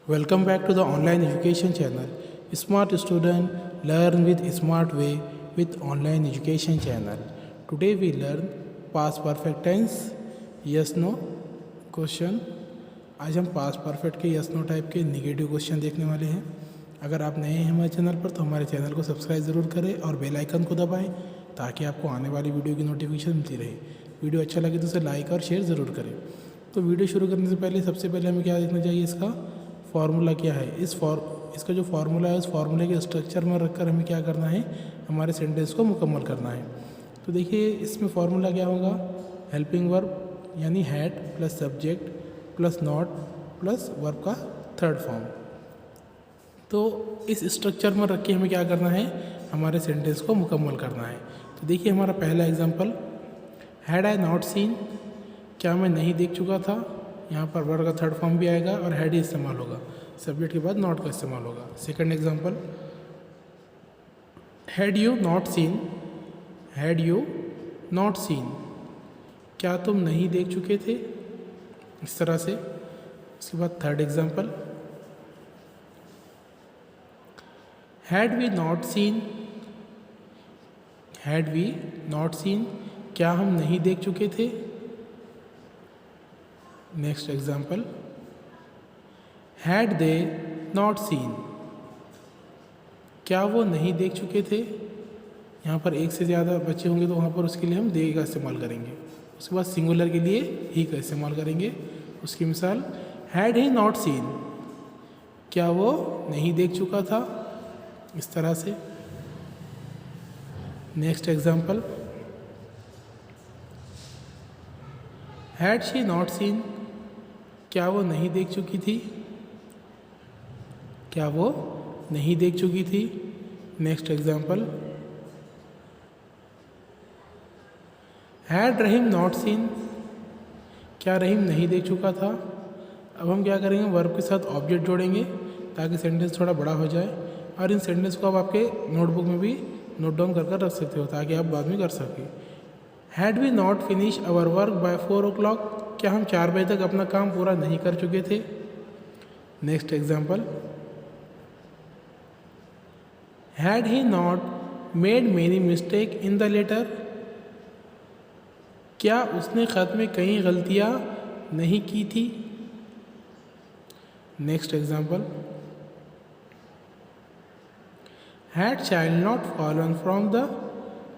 Welcome back to the online education channel. Smart student learn with smart way with online education channel. Today we learn past perfect tense, yes no question. आज हम past perfect के yes no type के negative question देखने वाले हैं. अगर आप नए हैं हमारे चैनल पर तो हमारे चैनल को सब्सक्राइब ज़रूर करें और बेल आइकन को दबाएं ताकि आपको आने वाली वीडियो की नोटिफिकेशन मिलती रहे. वीडियो अच्छा लगे तो उसे लाइक और शेयर ज़रूर करें. तो वीडियो शुरू करने से पहले सबसे पहले हमें क्या देखना चाहिए, इसका फार्मूला क्या है. इसका जो फार्मूला है उस फार्मूले के स्ट्रक्चर में रखकर हमें क्या करना है, हमारे सेंटेंस को मुकम्मल करना है. तो देखिए इसमें फार्मूला क्या होगा, हेल्पिंग वर्ब यानी had plus subject plus not plus verb का थर्ड फॉर्म. तो इस स्ट्रक्चर में रख के हमें क्या करना है, हमारे सेंटेंस को मुकम्मल करना है. तो देखिए हमारा पहला example, had I not seen, क्या मैं नहीं देख चुका था. यहाँ पर वर्ब का थर्ड फॉर्म भी आएगा और हैड ही इस्तेमाल होगा, सब्जेक्ट के बाद नॉट का इस्तेमाल होगा. Second example, had you not seen, had you not seen, क्या तुम नहीं देख चुके थे, इस तरह से. उसके बाद third example, had we not seen, had we not seen, क्या हम नहीं देख चुके थे. Next example, had they not seen, क्या वो नहीं देख चुके थे. यहाँ पर एक से ज़्यादा बच्चे होंगे तो वहाँ पर उसके लिए हम दे का इस्तेमाल करेंगे. उसके बाद सिंगुलर के लिए ही का इस्तेमाल करेंगे. उसकी मिसाल, हैड ही नॉट सीन, क्या वो नहीं देख चुका था, इस तरह से. Next example, had she not seen, क्या वो नहीं देख चुकी थी, क्या वो नहीं देख चुकी थी. Next example, had Rahim not seen, क्या रहीम नहीं देख चुका था. अब हम क्या करेंगे, वर्ब के साथ ऑब्जेक्ट जोड़ेंगे ताकि सेंटेंस थोड़ा बड़ा हो जाए. और इन सेंटेंस को आप आपके नोटबुक में भी नोट डाउन कर रख सकते हो ताकि आप बाद में कर सकें. Had we not finish our work by 4 o'clock, क्या हम 4 बजे तक अपना काम पूरा नहीं कर चुके थे. Next example, had he not made many mistake in the letter, क्या उसने ख़त में कई गलतियाँ नहीं की थी. Next example, had child not fallen from the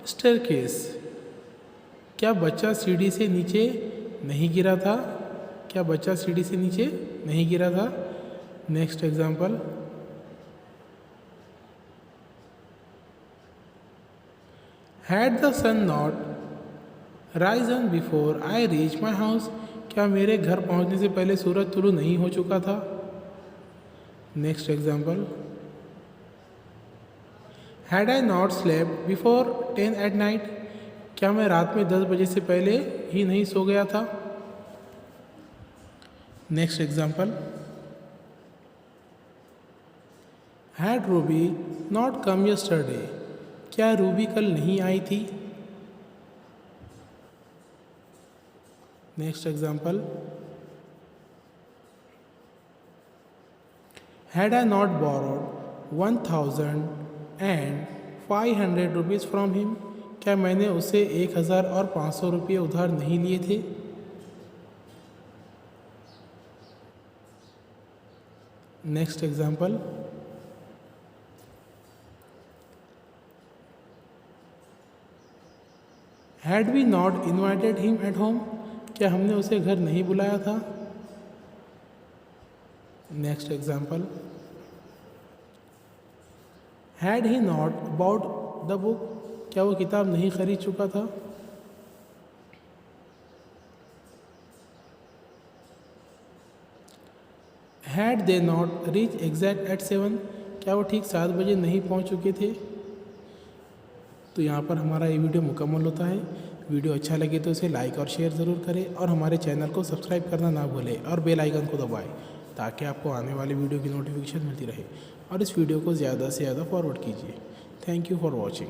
staircase, क्या बच्चा सीढ़ी से नीचे नहीं गिरा था, क्या बच्चा सीढ़ी से नीचे नहीं गिरा था. Next example, had the sun not risen before I reach my house, क्या मेरे घर पहुंचने से पहले सूरज तुलू नहीं हो चुका था. Next example, had I not slept before 10 at night, क्या मैं रात में 10 बजे से पहले ही नहीं सो गया था. Next example, had Ruby not come yesterday, क्या रूबी कल नहीं आई थी. Next example, had I not borrowed 1,500 rupees from him, क्या मैंने उसे 1,500 रुपये उधार नहीं लिए थे. Next example, had we not invited him at home, क्या हमने उसे घर नहीं बुलाया था. Next example, had he not about the book, क्या वो किताब नहीं खरीद चुका था. Had they not reach exact eight 7, क्या वो ठीक 7 बजे नहीं पहुंच चुके थे. तो यहाँ पर हमारा ये वीडियो मुकम्मल होता है. वीडियो अच्छा लगे तो इसे लाइक और शेयर ज़रूर करें और हमारे चैनल को सब्सक्राइब करना ना भूलें और बेल आइकन को दबाएं ताकि आपको आने वाली वीडियो की नोटिफिकेशन मिलती रहे. और इस वीडियो को ज़्यादा से ज़्यादा फॉरवर्ड कीजिए. Thank you for watching.